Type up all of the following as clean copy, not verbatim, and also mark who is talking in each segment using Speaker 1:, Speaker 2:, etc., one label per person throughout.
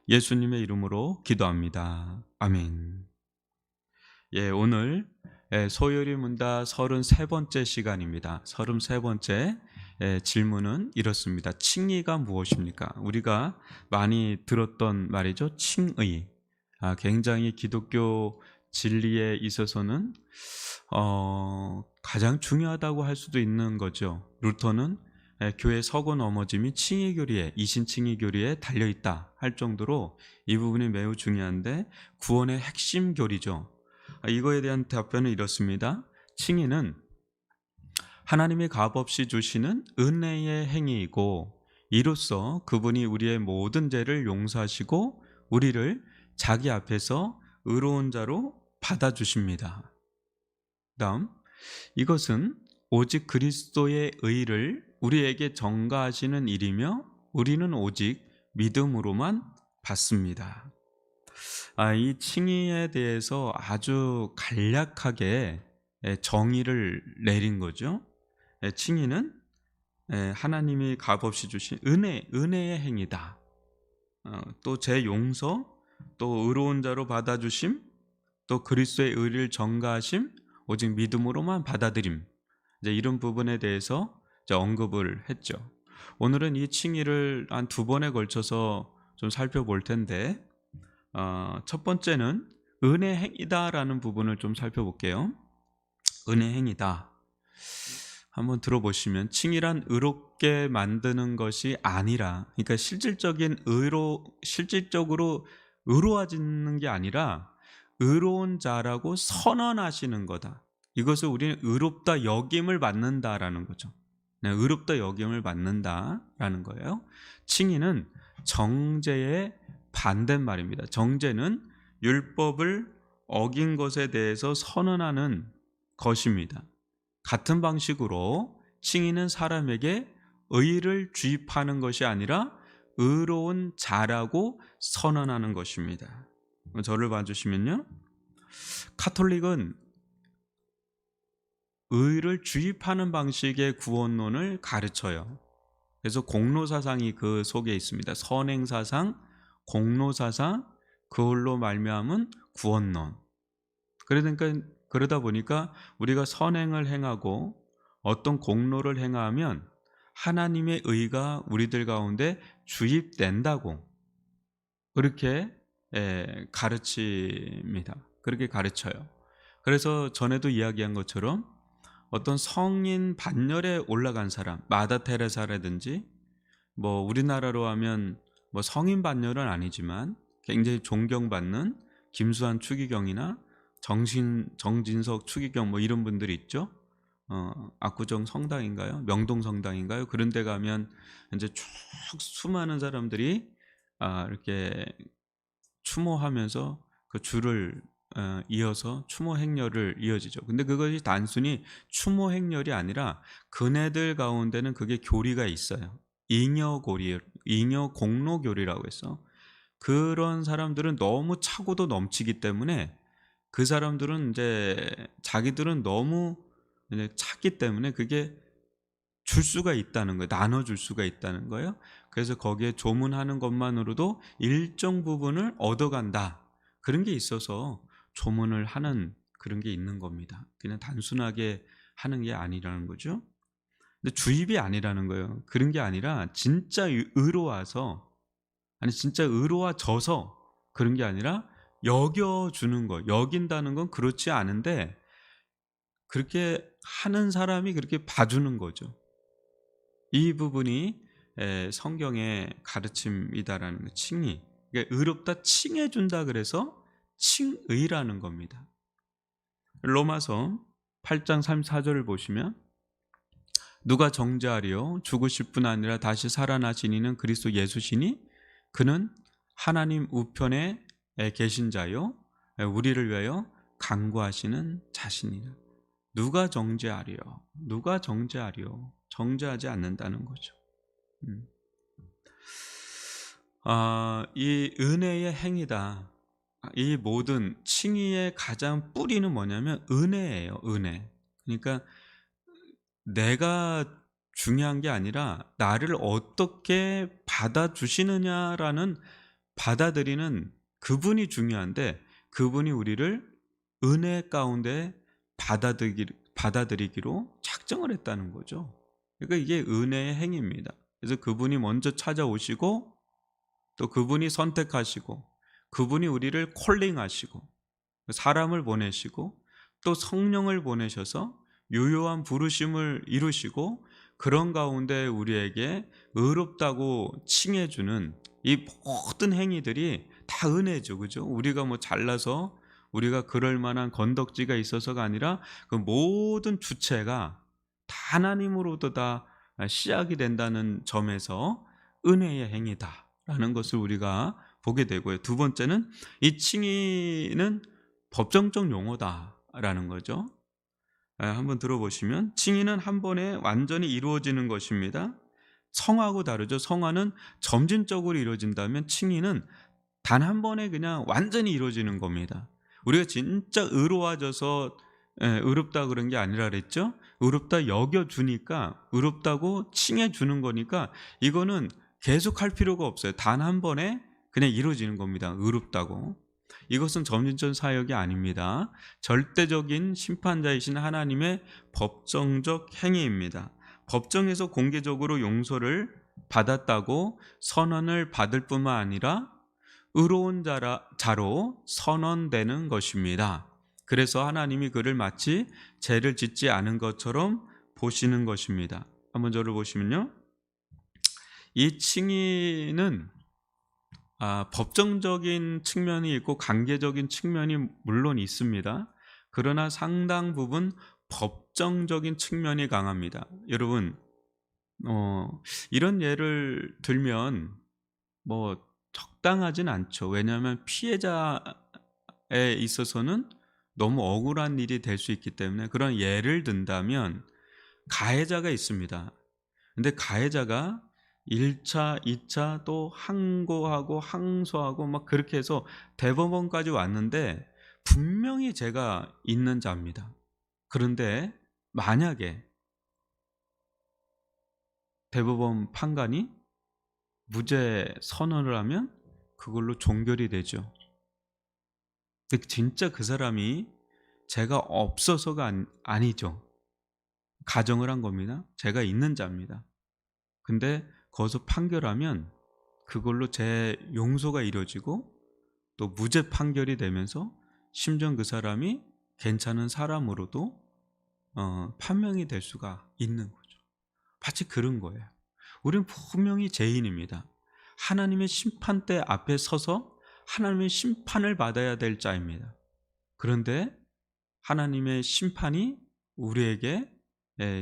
Speaker 1: 예수님의 이름으로 기도합니다. 아멘. 오늘 소요리 문답 33번째 시간입니다. 33번째 질문은 이렇습니다. 칭의가 무엇입니까? 우리가 많이 들었던 말이죠. 칭의. 굉장히 기독교 진리에 있어서는 가장 중요하다고 할 수도 있는 거죠. 루터는 교회 서고 넘어짐이 칭의 교리에, 이신 칭의 교리에 달려 있다 할 정도로 이 부분이 매우 중요한데, 구원의 핵심 교리죠. 이거에 대한 답변은 이렇습니다. 칭의는 하나님이 값없이 주시는 은혜의 행위이고, 이로써 그분이 우리의 모든 죄를 용서하시고 우리를 자기 앞에서 의로운 자로 받아주십니다. 다음, 이것은 오직 그리스도의 의를 우리에게 전가하시는 일이며 우리는 오직 믿음으로만 받습니다. 이 칭의에 대해서 아주 간략하게 정의를 내린 거죠. 칭의는 하나님이 값없이 주신 은혜의 행위다. 또 제 용서, 또 의로운 자로 받아주심, 또 그리스도의 의를 전가하심, 오직 믿음으로만 받아들임. 이제 이런 부분에 대해서 이제 언급을 했죠. 오늘은 이 칭의를 한 2번에 걸쳐서 좀 살펴볼 텐데, 첫 번째는 은혜 행위다라는 부분을 좀 살펴볼게요. 은혜 행위다. 한번 들어보시면, 칭의란 의롭게 만드는 것이 아니라, 그러니까 실질적으로 의로워지는 게 아니라 의로운 자라고 선언하시는 거다. 이것을 우리는 의롭다 여김을 받는다라는 거죠. 의롭다 여김을 받는다라는 거예요. 칭의는 정죄의 반대말입니다. 정죄는 율법을 어긴 것에 대해서 선언하는 것입니다. 같은 방식으로 칭의는 사람에게 의를 주입하는 것이 아니라 의로운 자라고 선언하는 것입니다. 저를 봐주시면요, 카톨릭은 의를 주입하는 방식의 구원론을 가르쳐요. 그래서 공로사상이 그 속에 있습니다. 선행사상, 공로사상, 그걸로 말미암은 구원론. 그러다 보니까 우리가 선행을 행하고 어떤 공로를 행하면 하나님의 의가 우리들 가운데 주입된다고 그렇게 가르칩니다. 그렇게 가르쳐요. 그래서 전에도 이야기한 것처럼 어떤 성인 반열에 올라간 사람, 마다 테레사라든지, 뭐 우리나라로 하면 뭐 성인 반열은 아니지만 굉장히 존경받는 김수환 추기경이나 정진석 추기경, 뭐 이런 분들이 있죠. 압구정 성당인가요? 명동 성당인가요? 그런 데 가면 이제 쭉 수많은 사람들이 이렇게 추모하면서 그 줄을 이어서 추모 행렬을 이어지죠. 근데 그것이 단순히 추모 행렬이 아니라 그네들 가운데는 그게 교리가 있어요. 잉여 공로 교리라고 해서, 그런 사람들은 너무 차고도 넘치기 때문에 그 사람들은 이제 자기들은 너무 이제 차기 때문에 그게 줄 수가 있다는 거예요. 나눠줄 수가 있다는 거예요. 그래서 거기에 조문하는 것만으로도 일정 부분을 얻어간다, 그런 게 있어서 조문을 하는 그런 게 있는 겁니다. 그냥 단순하게 하는 게 아니라는 거죠. 근데 주입이 아니라는 거예요. 그런 게 아니라 진짜 의로워서, 아니 진짜 의로워져서 그런 게 아니라 여겨주는 거. 여긴다는 건 그렇지 않은데 그렇게 하는 사람이 그렇게 봐주는 거죠. 이 부분이 성경의 가르침이다라는 거. 칭의. 그러니까 의롭다 칭해준다 그래서 칭의라는 겁니다. 로마서 8장 34절을 보시면, 누가 정죄하리요? 죽으실 뿐 아니라 다시 살아나신 이는 그리스도 예수시니 그는 하나님 우편에 계신 자요 우리를 위하여 간구하시는 자신이라. 누가 정죄하리요? 누가 정죄하리요? 정죄하지 않는다는 거죠. 이 은혜의 행위다. 이 모든 칭의의 가장 뿌리는 뭐냐면 은혜예요. 은혜. 그러니까 내가 중요한 게 아니라 나를 어떻게 받아주시느냐라는 받아들이는 그분이 중요한데 그분이 우리를 은혜 가운데 받아들이기로 작정을 했다는 거죠. 그러니까 이게 은혜의 행위입니다. 그래서 그분이 먼저 찾아오시고 또 그분이 선택하시고 그분이 우리를 콜링하시고 사람을 보내시고 또 성령을 보내셔서 유효한 부르심을 이루시고 그런 가운데 우리에게 의롭다고 칭해주는 이 모든 행위들이 다 은혜죠. 그죠? 우리가 뭐 잘나서 우리가 그럴 만한 건덕지가 있어서가 아니라 그 모든 주체가 다 하나님으로부터 다 시작이 된다는 점에서 은혜의 행위다라는 것을 우리가 보게 되고요. 두 번째는 이 칭의는 법정적 용어다라는 거죠. 한번 들어보시면 칭의는 한 번에 완전히 이루어지는 것입니다. 성화하고 다르죠. 성화는 점진적으로 이루어진다면 칭의는 단 한 번에 그냥 완전히 이루어지는 겁니다. 우리가 진짜 의로워져서 의롭다 그런 게 아니라 그랬죠. 의롭다 여겨주니까 의롭다고 칭해주는 거니까 이거는 계속 할 필요가 없어요. 단 한 번에 그냥 이루어지는 겁니다. 의롭다고. 이것은 점진적 사역이 아닙니다. 절대적인 심판자이신 하나님의 법정적 행위입니다. 법정에서 공개적으로 용서를 받았다고 선언을 받을 뿐만 아니라 의로운 자로 선언되는 것입니다. 그래서 하나님이 그를 마치 죄를 짓지 않은 것처럼 보시는 것입니다. 한번 저를 보시면요. 이 칭의는 법정적인 측면이 있고 관계적인 측면이 물론 있습니다. 그러나 상당 부분 법정적인 측면이 강합니다. 여러분, 이런 예를 들면 뭐 적당하진 않죠. 왜냐하면 피해자에 있어서는 너무 억울한 일이 될 수 있기 때문에 그런 예를 든다면 가해자가 있습니다. 근데 가해자가 1차, 2차 또 항고하고 항소하고 막 그렇게 해서 대법원까지 왔는데 분명히 죄가 있는 자입니다. 그런데 만약에 대법원 판관이 무죄 선언을 하면 그걸로 종결이 되죠. 근데 진짜 그 사람이 죄가 없어서가 아니죠. 가정을 한 겁니다. 죄가 있는 자입니다. 근데 거기서 판결하면 그걸로 죄 용서가 이루어지고 또 무죄 판결이 되면서 심지어 그 사람이 괜찮은 사람으로도 판명이 될 수가 있는 거죠. 마치 그런 거예요. 우리는 분명히 죄인입니다. 하나님의 심판대 앞에 서서 하나님의 심판을 받아야 될 자입니다. 그런데 하나님의 심판이 우리에게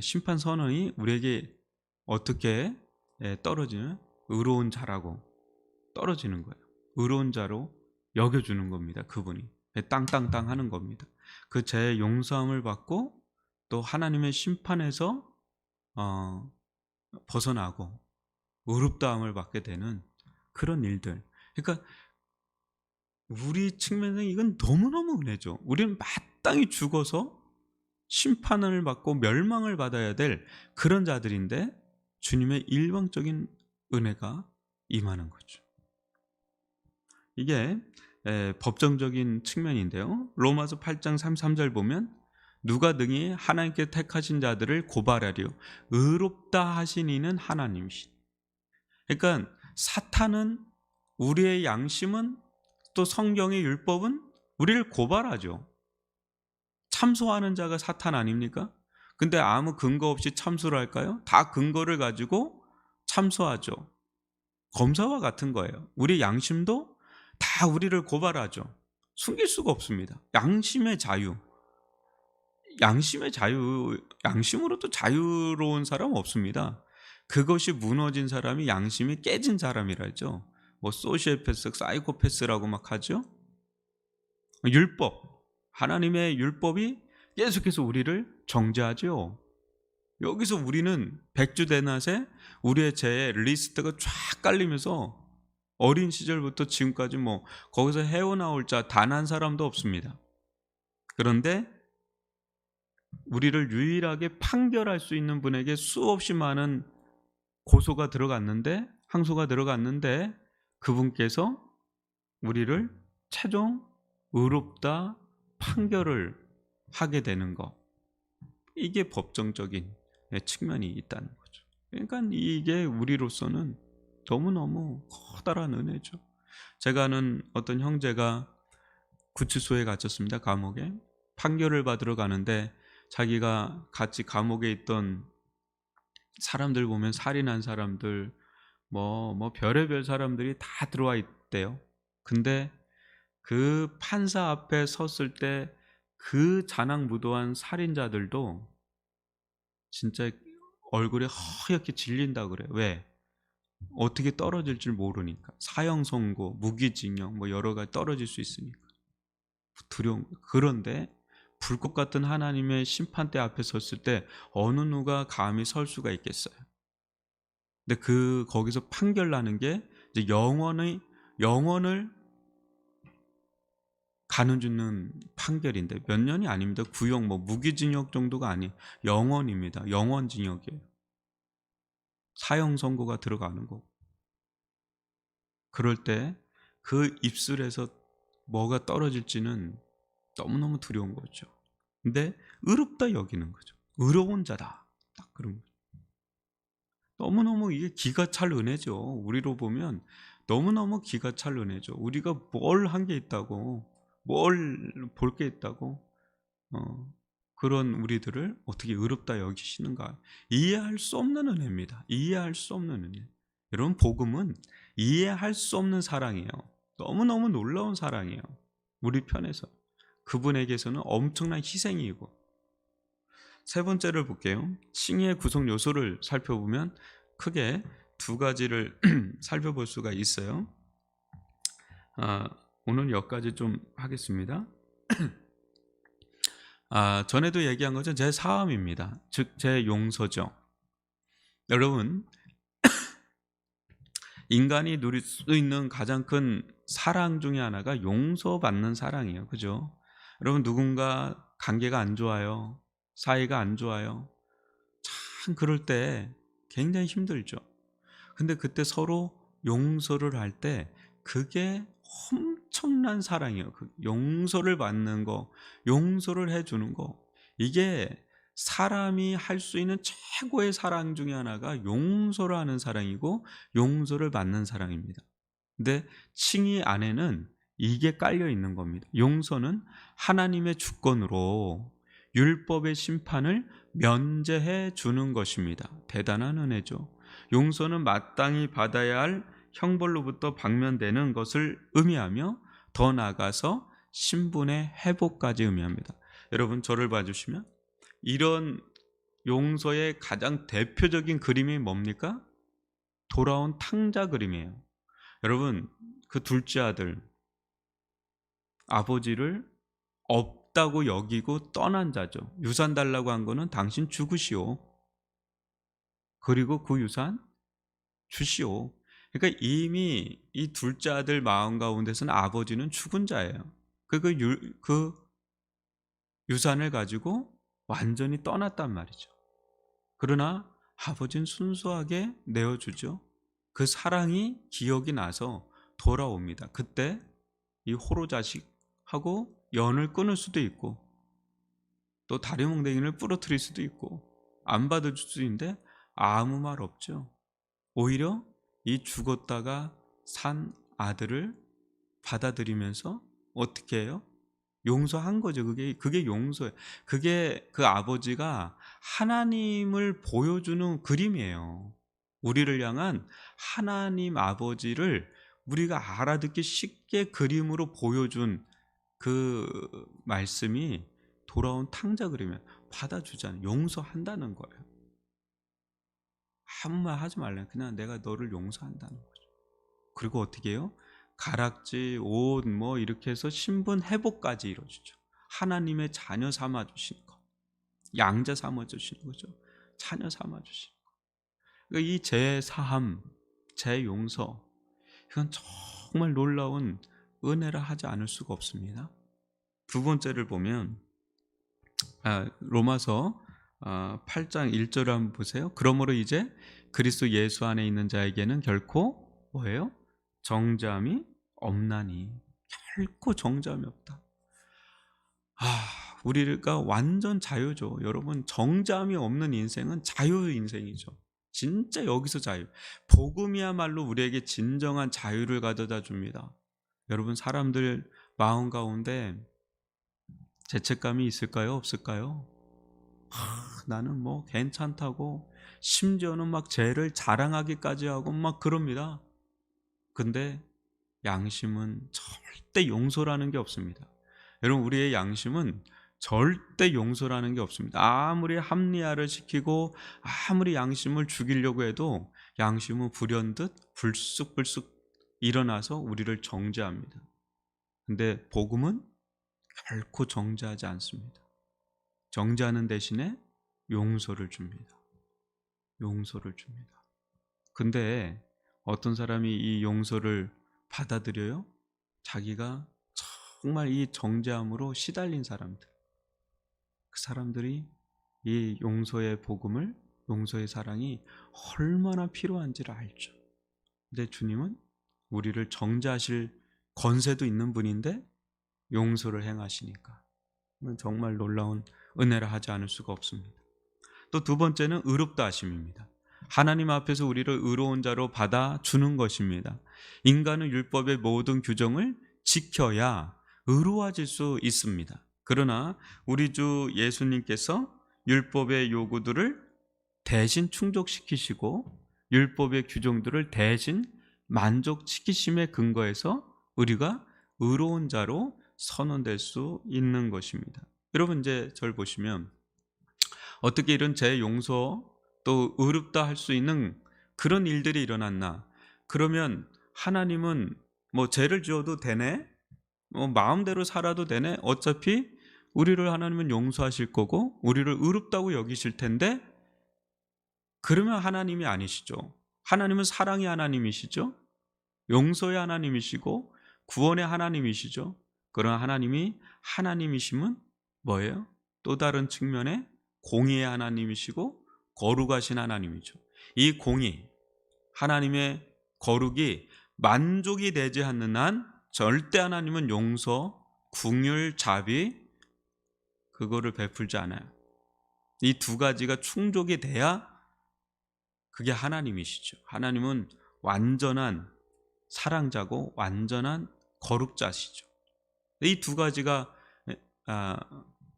Speaker 1: 심판 선언이 우리에게 어떻게 떨어지는 의로운 자라고 떨어지는 거예요. 의로운 자로 여겨주는 겁니다. 그분이 땅땅땅 하는 겁니다. 그 죄의 용서함을 받고 또 하나님의 심판에서 벗어나고 의롭다함을 받게 되는 그런 일들. 그러니까 우리 측면에서 이건 너무너무 은혜죠. 우리는 마땅히 죽어서 심판을 받고 멸망을 받아야 될 그런 자들인데 주님의 일방적인 은혜가 임하는 거죠. 이게 법정적인 측면인데요. 로마서 8장 33절 보면 누가 능히 하나님께 택하신 자들을 고발하리요 의롭다 하신 이는 하나님이시니. 그러니까 사탄은 우리의 양심은 또 성경의 율법은 우리를 고발하죠. 참소하는 자가 사탄 아닙니까? 근데 아무 근거 없이 참소를 할까요? 다 근거를 가지고 참소하죠. 검사와 같은 거예요. 우리 양심도 다 우리를 고발하죠. 숨길 수가 없습니다. 양심의 자유. 양심으로도 자유로운 사람 없습니다. 그것이 무너진 사람이 양심이 깨진 사람이라죠. 뭐 소시오패스, 사이코패스라고 막 하죠. 율법, 하나님의 율법이 계속해서 우리를 정죄하죠. 여기서 우리는 백주대낮에 우리의 죄의 리스트가 쫙 깔리면서 어린 시절부터 지금까지 뭐 거기서 헤어나올 자 단 한 사람도 없습니다. 그런데 우리를 유일하게 판결할 수 있는 분에게 수없이 많은 고소가 들어갔는데 항소가 들어갔는데 그분께서 우리를 최종 의롭다 판결을 하게 되는 거. 이게 법정적인 측면이 있다는 거죠. 그러니까 이게 우리로서는 너무너무 커다란 은혜죠. 제가 아는 어떤 형제가 구치소에 갇혔습니다. 감옥에. 판결을 받으러 가는데 자기가 같이 감옥에 있던 사람들 보면 살인한 사람들 뭐 별의별 사람들이 다 들어와 있대요. 근데 그 판사 앞에 섰을 때 그 자낙무도한 살인자들도 진짜 얼굴에 허옇게 질린다 그래요. 왜? 어떻게 떨어질 줄 모르니까. 사형 선고, 무기징역 뭐 여러 가지 떨어질 수 있으니까. 두려운. 그런데 불꽃 같은 하나님의 심판대 앞에 섰을 때 어느 누가 감히 설 수가 있겠어요. 근데 거기서 판결 나는 게 이제 영원을 가는 판결인데 몇 년이 아닙니다. 구형 뭐 무기징역 정도가 아니에요. 영원입니다. 영원징역이에요. 사형 선고가 들어가는 거. 그럴 때 그 입술에서 뭐가 떨어질지는 너무너무 두려운 거죠. 근데 의롭다 여기는 거죠. 의로운 자다. 딱 그런 거죠. 너무너무 이게 기가 찰 은혜죠. 우리로 보면 너무너무 기가 찰 은혜죠. 우리가 뭘 한 게 있다고, 뭘 볼 게 있다고, 그런 우리들을 어떻게 의롭다 여기시는가. 이해할 수 없는 은혜입니다. 이해할 수 없는 은혜. 여러분, 복음은 이해할 수 없는 사랑이에요. 너무너무 놀라운 사랑이에요. 우리 편에서. 그분에게서는 엄청난 희생이고. 세 번째를 볼게요. 칭의의 구성 요소를 살펴보면 크게 두 가지를 살펴볼 수가 있어요. 오늘 여기까지 좀 하겠습니다. 전에도 얘기한 것은 제 사함입니다. 즉 제 용서죠. 여러분, 인간이 누릴 수 있는 가장 큰 사랑 중에 하나가 용서받는 사랑이에요. 그죠? 여러분, 누군가 관계가 안 좋아요. 사이가 안 좋아요. 참 그럴 때 굉장히 힘들죠. 근데 그때 서로 용서를 할 때 그게 엄청난 사랑이에요. 그 용서를 받는 거, 용서를 해주는 거. 이게 사람이 할 수 있는 최고의 사랑 중에 하나가 용서를 하는 사랑이고 용서를 받는 사랑입니다. 근데 칭의 안에는 이게 깔려 있는 겁니다. 용서는 하나님의 주권으로 율법의 심판을 면제해 주는 것입니다. 대단한 은혜죠. 용서는 마땅히 받아야 할 형벌로부터 방면되는 것을 의미하며 더 나아가서 신분의 회복까지 의미합니다. 여러분, 저를 봐주시면 이런 용서의 가장 대표적인 그림이 뭡니까? 돌아온 탕자 그림이에요. 여러분, 그 둘째 아들 아버지를 없다고 여기고 떠난 자죠. 유산 달라고 한 거는 당신 죽으시오. 그리고 그 유산 주시오. 그러니까 이미 이 둘째 아들 마음 가운데서는 아버지는 죽은 자예요. 그 유산을 가지고 완전히 떠났단 말이죠. 그러나 아버지는 순수하게 내어주죠. 그 사랑이 기억이 나서 돌아옵니다. 그때 이 호로 자식하고 연을 끊을 수도 있고 또 다리 몽댕이를 부러뜨릴 수도 있고 안 받아줄 수도 있는데 아무 말 없죠. 오히려 이 죽었다가 산 아들을 받아들이면서 어떻게 해요? 용서한 거죠. 그게 용서예요. 그게 그 아버지가 하나님을 보여주는 그림이에요. 우리를 향한 하나님 아버지를 우리가 알아듣기 쉽게 그림으로 보여준 그 말씀이 돌아온 탕자 그림이에요. 받아주잖아요. 용서한다는 거예요. 아무 말 하지 말래. 그냥 내가 너를 용서한다는 거죠. 그리고 어떻게 해요? 가락지, 옷 뭐 이렇게 해서 신분 회복까지 이루어지죠. 하나님의 자녀 삼아 주시는 거. 양자 삼아 주시는 거죠. 자녀 삼아 주시는 거. 그러니까 이 제사함, 제용서, 이건 정말 놀라운 은혜라 하지 않을 수가 없습니다. 두 번째를 보면 로마서 8장 1절을 한번 보세요. 그러므로 이제 그리스도 예수 안에 있는 자에게는 결코 뭐예요? 정죄함이 없나니 결코 정죄함이 없다. 우리가 완전 자유죠. 여러분, 정죄함이 없는 인생은 자유 인생이죠. 진짜 여기서 자유. 복음이야말로 우리에게 진정한 자유를 가져다 줍니다. 여러분, 사람들 마음 가운데 죄책감이 있을까요? 없을까요? 나는 뭐 괜찮다고, 심지어는 막 죄를 자랑하기까지 하고 막 그럽니다. 근데 양심은 절대 용서라는 게 없습니다. 여러분, 우리의 양심은 절대 용서라는 게 없습니다. 아무리 합리화를 시키고 아무리 양심을 죽이려고 해도 양심은 불현듯 불쑥불쑥 일어나서 우리를 정죄합니다. 근데 복음은 결코 정죄하지 않습니다. 정죄하는 대신에 용서를 줍니다. 용서를 줍니다. 근데 어떤 사람이 이 용서를 받아들여요? 자기가 정말 이 정죄함으로 시달린 사람들, 그 사람들이 이 용서의 복음을, 용서의 사랑이 얼마나 필요한지를 알죠. 근데 주님은 우리를 정죄하실 권세도 있는 분인데 용서를 행하시니까 정말 놀라운 은혜라 하지 않을 수가 없습니다. 또 두 번째는 의롭다 하심입니다. 하나님 앞에서 우리를 의로운 자로 받아주는 것입니다. 인간은 율법의 모든 규정을 지켜야 의로워질 수 있습니다. 그러나 우리 주 예수님께서 율법의 요구들을 대신 충족시키시고 율법의 규정들을 대신 만족시키심에 근거해서 우리가 의로운 자로 선언될 수 있는 것입니다. 여러분, 이제 저를 보시면 어떻게 이런 죄 용서 또 의롭다 할 수 있는 그런 일들이 일어났나? 그러면 하나님은 뭐 죄를 지어도 되네? 마음대로 살아도 되네? 어차피 우리를 하나님은 용서하실 거고 우리를 의롭다고 여기실 텐데, 그러면 하나님이 아니시죠. 하나님은 사랑의 하나님이시죠. 용서의 하나님이시고 구원의 하나님이시죠. 그러나 하나님이 하나님이심은 뭐예요? 또 다른 측면에 공의의 하나님이시고 거룩하신 하나님이죠. 이 공의, 하나님의 거룩이 만족이 되지 않는 한 절대 하나님은 용서, 긍휼, 자비 그거를 베풀지 않아요. 이 두 가지가 충족이 돼야 그게 하나님이시죠. 하나님은 완전한 사랑자고 완전한 거룩자시죠. 이 두 가지가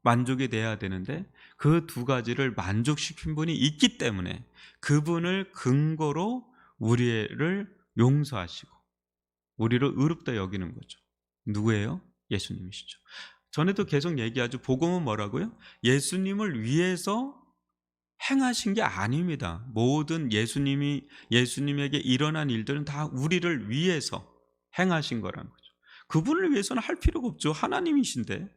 Speaker 1: 만족이 돼야 되는데 그 두 가지를 만족시킨 분이 있기 때문에 그분을 근거로 우리를 용서하시고 우리를 의롭다 여기는 거죠. 누구예요? 예수님이시죠. 전에도 계속 얘기하죠. 복음은 뭐라고요? 예수님을 위해서 행하신 게 아닙니다. 모든 예수님에게 일어난 일들은 다 우리를 위해서 행하신 거라는 거죠. 그분을 위해서는 할 필요가 없죠. 하나님이신데,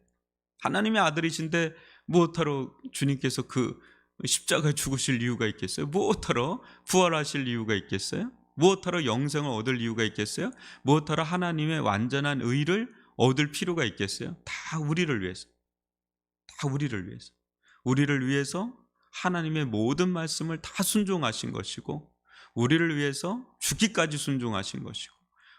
Speaker 1: 하나님의 아들이신데 무엇하러 주님께서 그 십자가에 죽으실 이유가 있겠어요? 무엇하러 부활하실 이유가 있겠어요? 무엇하러 영생을 얻을 이유가 있겠어요? 무엇하러 하나님의 완전한 의를 얻을 필요가 있겠어요? 다 우리를 위해서. 다 우리를 위해서. 우리를 위해서 하나님의 모든 말씀을 다 순종하신 것이고, 우리를 위해서 죽기까지 순종하신 것이고,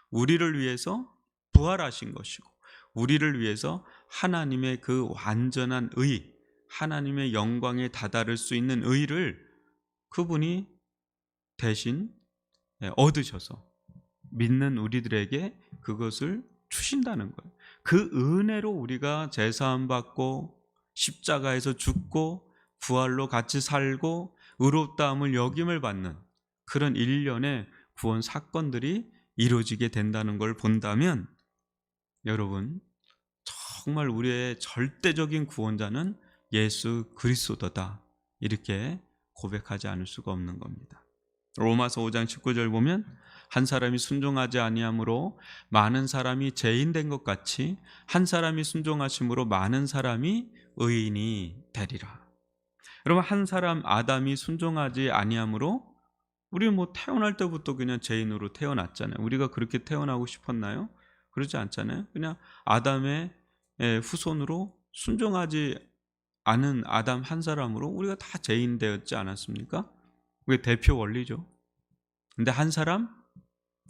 Speaker 1: 우리를 위해서 부활하신 것이고, 우리를 위해서 하나님의 그 완전한 의, 하나님의 영광에 다다를 수 있는 의를 그분이 대신 얻으셔서 믿는 우리들에게 그것을 주신다는 거예요. 그 은혜로 우리가 제사함 받고 십자가에서 죽고 부활로 같이 살고 의롭다함을 여김을 받는 그런 일련의 구원 사건들이 이루어지게 된다는 걸 본다면, 여러분, 정말 우리의 절대적인 구원자는 예수 그리스도다, 이렇게 고백하지 않을 수가 없는 겁니다. 로마서 5장 19절 보면 한 사람이 순종하지 아니함으로 많은 사람이 죄인 된 것 같이 한 사람이 순종하심으로 많은 사람이 의인이 되리라. 여러분, 한 사람 아담이 순종하지 아니함으로 우리 뭐 태어날 때부터 그냥 죄인으로 태어났잖아요. 우리가 그렇게 태어나고 싶었나요? 그러지 않잖아요. 그냥 아담의 후손으로 순종하지 않은 아담 한 사람으로 우리가 다 죄인 되었지 않았습니까? 그게 대표 원리죠. 근데 한 사람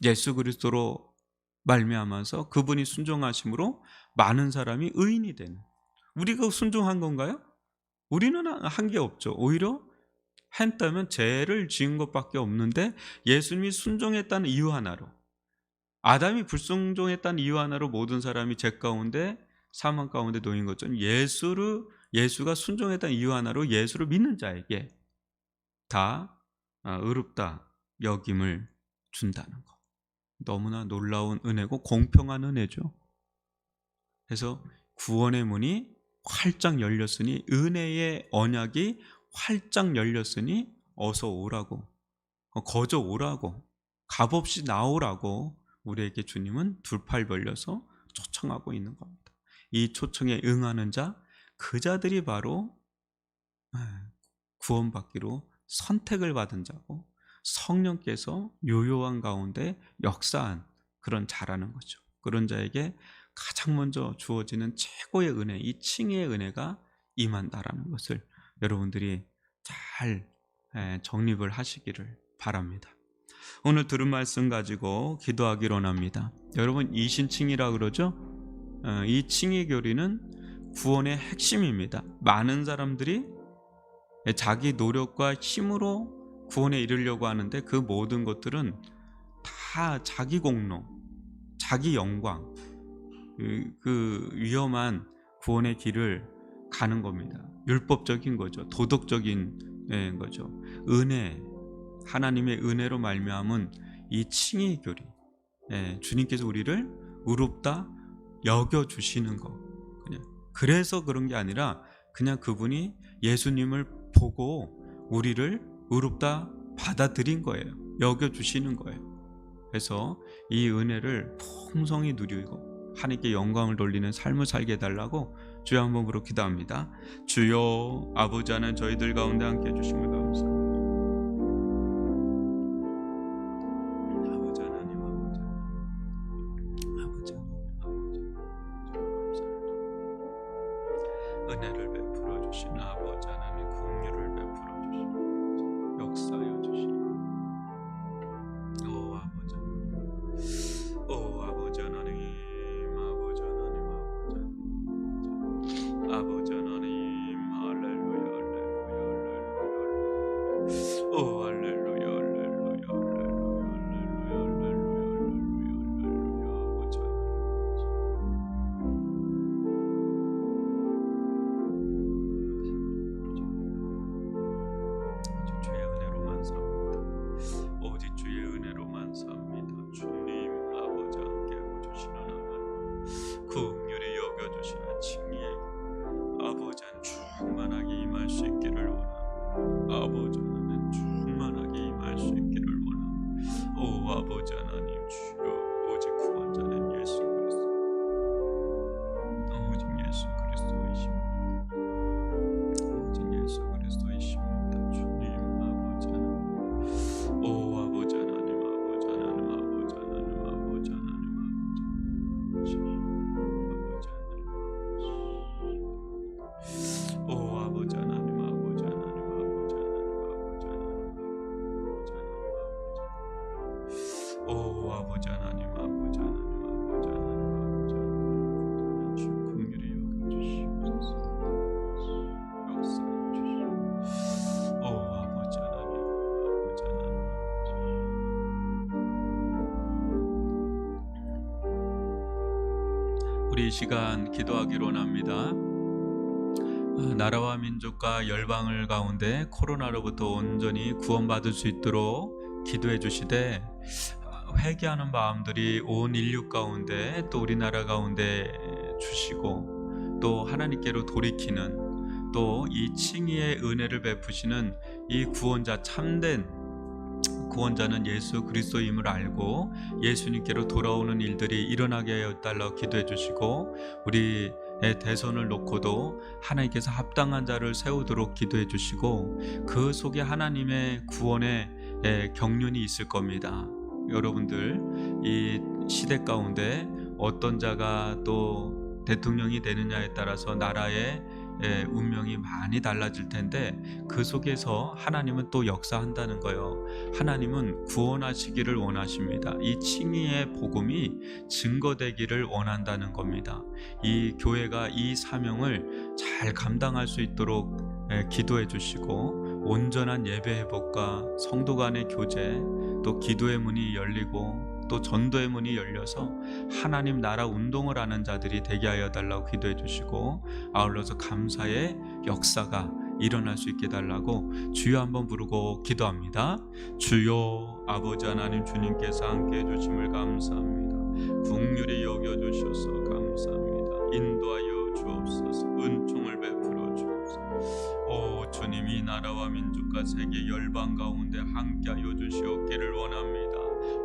Speaker 1: 예수 그리스도로 말미암아서 그분이 순종하심으로 많은 사람이 의인이 되는. 우리가 순종한 건가요? 우리는 한 게 없죠. 오히려 했다면 죄를 지은 것밖에 없는데 예수님이 순종했다는 이유 하나로, 아담이 불순종했다는 이유 하나로 모든 사람이 죄 가운데 사망 가운데 놓인 것처럼 예수가 순종했다는 이유 하나로 예수를 믿는 자에게 다 의롭다 여김을 준다는 것. 너무나 놀라운 은혜고 공평한 은혜죠. 그래서 구원의 문이 활짝 열렸으니, 은혜의 언약이 활짝 열렸으니 어서 오라고, 거저 오라고, 값없이 나오라고 우리에게 주님은 두 팔 벌려서 초청하고 있는 겁니다. 이 초청에 응하는 자, 그 자들이 바로 구원받기로 선택을 받은 자고, 성령께서 요요한 가운데 역사한 그런 자라는 거죠. 그런 자에게 가장 먼저 주어지는 최고의 은혜, 이 칭의의 은혜가 임한다라는 것을 여러분들이 잘 정립을 하시기를 바랍니다. 오늘 들은 말씀 가지고 기도하기로 합니다. 여러분, 이신칭이라 그러죠? 이 칭의 교리는 구원의 핵심입니다. 많은 사람들이 자기 노력과 힘으로 구원에 이르려고 하는데 그 모든 것들은 다 자기 공로, 자기 영광, 그 위험한 구원의 길을 가는 겁니다. 율법적인 거죠. 도덕적인 거죠. 은혜, 하나님의 은혜로 말미암은 이 칭의 교리, 주님께서 우리를 의롭다 여겨주시는 거, 그래서 그런 게 아니라 그냥 그분이 예수님을 보고 우리를 의롭다 받아들인 거예요. 여겨주시는 거예요. 그래서 이 은혜를 풍성히 누리고 하나님께 영광을 돌리는 삶을 살게 해달라고 주여 한번 부르고 기도합니다. 주여, 아버지 하나님, 저희들 가운데 함께 해주심을 감사합니다. 아버지 하나님, 아버지 은혜를 베풀어 주신 아버지 하나님, 긍휼을 베풀어 주시는 역사여 주시는 아버지 하나님, 아버지 하나님, 아버지 하나님, 아버지 하나님, 할렐루야, 할렐루야, 할렐루야, 할렐루야, 할렐루야, 할렐루야, 할렐루야, 아버지 하나님, 주의 은혜로만 삽니다. 오직 주의 은혜로만 삽니다. 주님 아버지 함께 해주시는 하나님, 긍휼히 여겨주시는 칭의의 아버지 한 충만하게 임할 수 있기를 원합니다. 아버지 하나님, 충만하게 임할 수 있기를 원합니다. 아버지 하나님, 주여, 오직 구원자는 예수 그리스도, 오직 예수 그리스도이십니다. 오직 예수 그리스도이십니다. 주님 아버지 하나님, 아버지 하나님, 아버지 하나님, 아버지 하나님, 아버지 하나님, 아버지 하나님, 아버지 하나님, 아버지 하나님, 아버지 하나님, 아버지 하나님, 아버지 하나님, 아버지 하나님, 아버지 하나님, 주 긍휼히 여겨주시옵소서. 역사해 주시옵소서. 아버지 하나님, 아버지 하나님, 우리 이 시간 기도하기로 합니다. 나라와 민족과 열방을 가운데 코로나로부터 온전히 구원받을 수 있도록 기도해 주시되, 회개하는 마음들이 온 인류 가운데 또 우리나라 가운데 주시고, 또 하나님께로 돌이키는, 또 이 칭의의 은혜를 베푸시는 이 구원자, 참된 구원자는 예수 그리스도임을 알고 예수님께로 돌아오는 일들이 일어나게 하여 달라고 기도해 주시고, 우리 대선을 놓고도 하나님께서 합당한 자를 세우도록 기도해 주시고, 그 속에 하나님의 구원의 경륜이 있을 겁니다. 여러분들, 이 시대 가운데 어떤 자가 또 대통령이 되느냐에 따라서 나라의 운명이 많이 달라질 텐데 그 속에서 하나님은 또 역사한다는 거예요. 하나님은 구원하시기를 원하십니다. 이 칭의의 복음이 증거되기를 원한다는 겁니다. 이 교회가 이 사명을 잘 감당할 수 있도록 기도해 주시고, 온전한 예배 회복과 성도 간의 교제, 또 기도의 문이 열리고 또 전도의 문이 열려서 하나님 나라 운동을 하는 자들이 되게 하여 달라고 기도해 주시고, 아울러서 감사의 역사가 일어날 수 있게 달라고 주여 한번 부르고 기도합니다. 주여, 아버지 하나님, 주님께서 함께 해주심을 감사합니다. 긍휼히 여겨주셔서 감사합니다. 인도하여 주옵소서. 은총을 베풀어 주옵소서. 오 주님, 이 나라와 민족과 세계 열방 가운데 함께하여 주시옵기를 원합니다.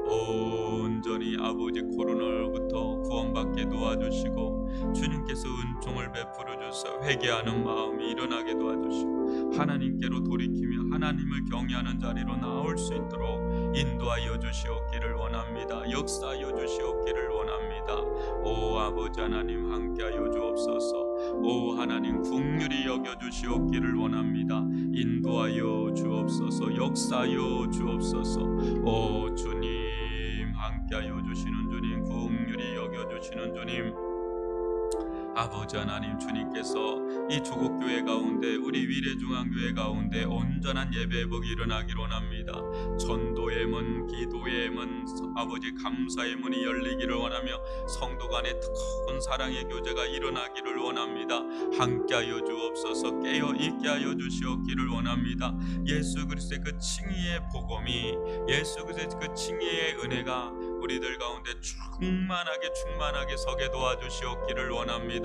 Speaker 1: 온전히 아버지 코로나로부터 구원받게 도와주시고, 주님께서 은총을 베풀어 주셔서 회개하는 마음이 일어나게 도와주시고, 하나님께로 돌이키며 하나님을 경외하는 자리로 나올 수 있도록 인도하여 주시옵기를 원합니다. 역사하여 주시옵기를 원합니다. 오 아버지 하나님, 함께하여 주옵소서. 오 하나님, 긍휼히 여겨 주시옵기를 원합니다. 인도하여 주옵소서. 역사하여 주옵소서. 오 주님, 함께하여 주시는 주님, 긍휼히 여겨주시는 주님, 아버지 하나님, 주님께서 이 조국교회 가운데, 우리 위례중앙교회 가운데 온전한 예배 회복이 일어나기를 원합니다. 전도의 문, 기도의 문, 아버지 감사의 문이 열리기를 원하며 성도 간의 뜨거운 사랑의 교제가 일어나기를 원합니다. 함께하여 주옵소서. 깨어있게 하여 주시옵기를 원합니다. 예수 그리스도의 그 칭의의 복음이, 예수 그리스도의 그 칭의의 은혜가 우리들 가운데 충만하게 서게 도와주시옵기를 원합니다.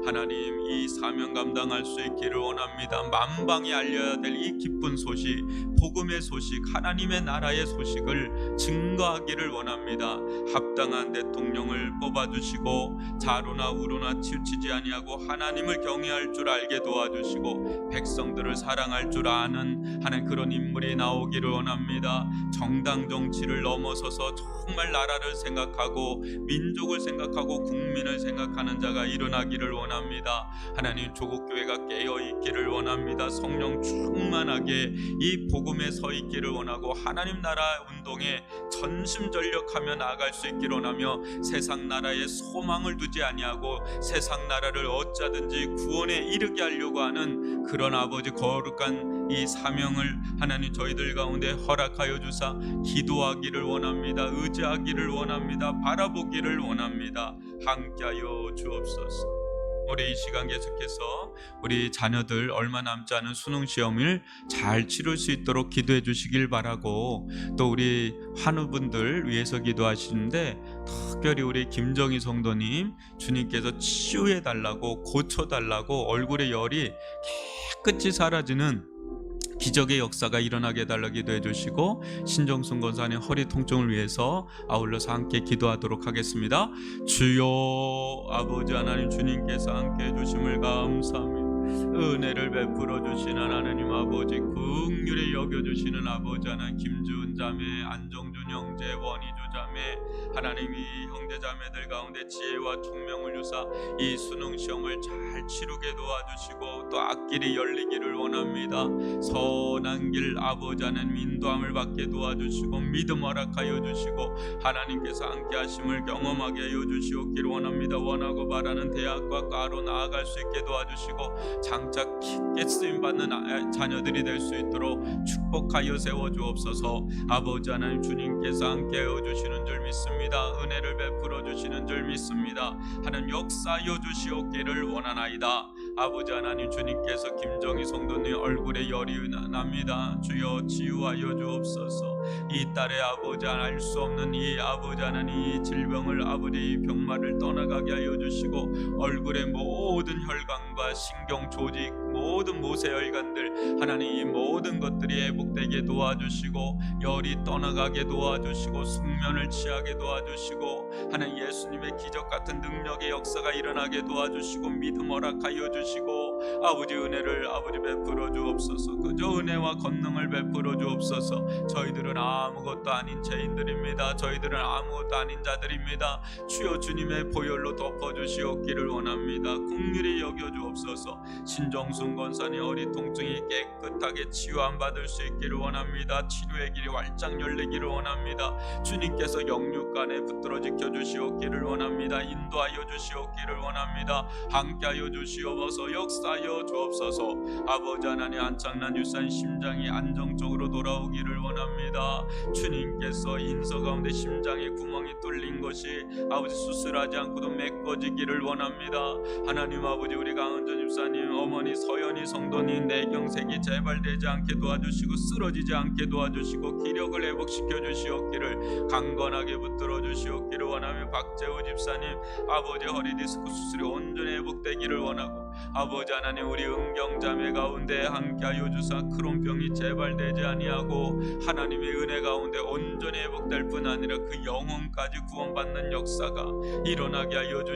Speaker 1: 하나님, 이 사명 감당할 수 있기를 원합니다. 만방에 알려야 될 이 기쁜 소식, 복음의 소식, 하나님의 나라의 소식을 증거하기를 원합니다. 합당한 대통령을 뽑아주시고, 자로나 우로나 치우치지 아니하고 하나님을 경외할 줄 알게 도와주시고, 백성들을 사랑할 줄 아는 하나님 그런 인물이 나오기를 원합니다. 정당 정치를 넘어서서 정말 나라를 생각하고 민족을 생각하고 국민을 생각하는 자가 일어나기를 원합니다. 하나님, 조국교회가 깨어있기를 원합니다. 성령 충만하게 이 복음에 서 있기를 원하고, 하나님 나라 운동에 전심전력하며 나아갈 수 있기를 원하며, 세상 나라에 소망을 두지 아니하고 세상 나라를 어찌하든지 구원에 이르게 하려고 하는 그런 아버지 거룩한 이 사명을 하나님 저희들 가운데 허락하여 주사 기도하기를 원합니다. 의지하기를 원합니다. 바라보기를 원합니다. 함께하여 주옵소서. 우리 이 시간 계속해서 우리 자녀들 얼마 남지 않은 수능 시험을 잘 치를 수 있도록 기도해 주시길 바라고, 또 우리 환우분들 위해서 기도하시는데, 특별히 우리 김정희 성도님, 주님께서 치유해 달라고, 고쳐 달라고, 얼굴의 열이 깨끗이 사라지는 기적의 역사가 일어나게 해달라고 기도해 주시고, 신정순 권사님 허리 통증을 위해서 아울러서 함께 기도하도록 하겠습니다. 주여, 아버지 하나님, 주님께서 함께 해주심을 감사합니다. 은혜를 베풀어 주시는 하나님 아버지, 긍휼히 여겨주시는 아버지 하나님, 김주은 자매, 안정준 형제, 원희주 자매, 하나님 이 형제 자매들 가운데 지혜와 총명을 주사 이 수능 시험을 잘 치르게 도와주시고, 또 앞길이 열리기를 원합니다. 선한 길 아버지 하나님 인도함을 받게 도와주시고, 믿음 허락하여 주시고, 하나님께서 함께 하심을 경험하게 하여 주시옵기를 원합니다. 원하고 바라는 대학과 과로 나아갈 수 있게 도와주시고, 장차 깊게 쓰임받는 자녀들이 될 수 있도록 축복하여 세워주옵소서. 아버지 하나님, 주님께서 함께 해주시는 줄 믿습니다. 은혜를 베풀어 주시는 줄 믿습니다. 하나님, 역사하여 주시옵기를 원하나이다. 아버지 하나님, 주님께서 김정희 성도님 얼굴에 열이 납니다. 주여 치유하여 주옵소서. 이 딸의 아버지 알 수 없는 이 아버지 하나님 이 질병을, 아버지 병마를 떠나가게 하여 주시고, 얼굴의 모든 혈관과 신경 조직, 모든 모세혈관들 하나님 이 모든 것들이 회복되게 도와주시고, 열이 떠나가게 도와주시고, 숙면을 취하게 도와주시고, 하나님 예수님의 기적 같은 능력의 역사가 일어나게 도와주시고 믿음 허락하여 주시고 아버지 은혜를 아버지 베풀어 주옵소서. 그저 은혜와 권능을 베풀어 주옵소서. 저희들은 아무것도 아닌 죄인들입니다. 저희들은 아무것도 아닌 자들입니다. 주여 주님의 보혈로 덮어주시옵기를 원합니다. 긍휼히 여겨 주옵소서. 신정순 권사님 허리 통증이 깨끗하게 치유함 받을 수 있기를 원합니다. 치료의 길이 활짝 열리기를 원합니다. 주님께서 영육간에 붙들어 지켜 주시옵기를 원합니다. 인도하여 주시옵기를 원합니다. 함께하여 주시옵소서. 역사하여 주옵소서. 아버지 하나님 안창난 유산 심장이 안정적으로 돌아오기를 원합니다. 주님께서 인서 가운데 심장에 구멍이 뚫린 것이 아버지 수술하지 않고도 메꿔지기를 원합니다. 하나님 아버지 우리 강은전 집사님 어머니 서연이 성도님 내경색이 재발되지 않게 도와주시고 쓰러지지 않게 도와주시고 기력을 회복시켜 주시옵기를 강건하게 붙들어 주시옵기를 원하며 박재우 집사님 아버지 허리 디스크 수술이 온전히 회복되기를 원하고 아버지 하나님 우리 은경자매 가운데 함께하여 주사 크론병이 재발되지 아니하고 하나님의 은혜 가운데 온전히 회복될 뿐 아니라 그 영혼까지 구원받는 역사가 일어나게 하여 주시옵소서.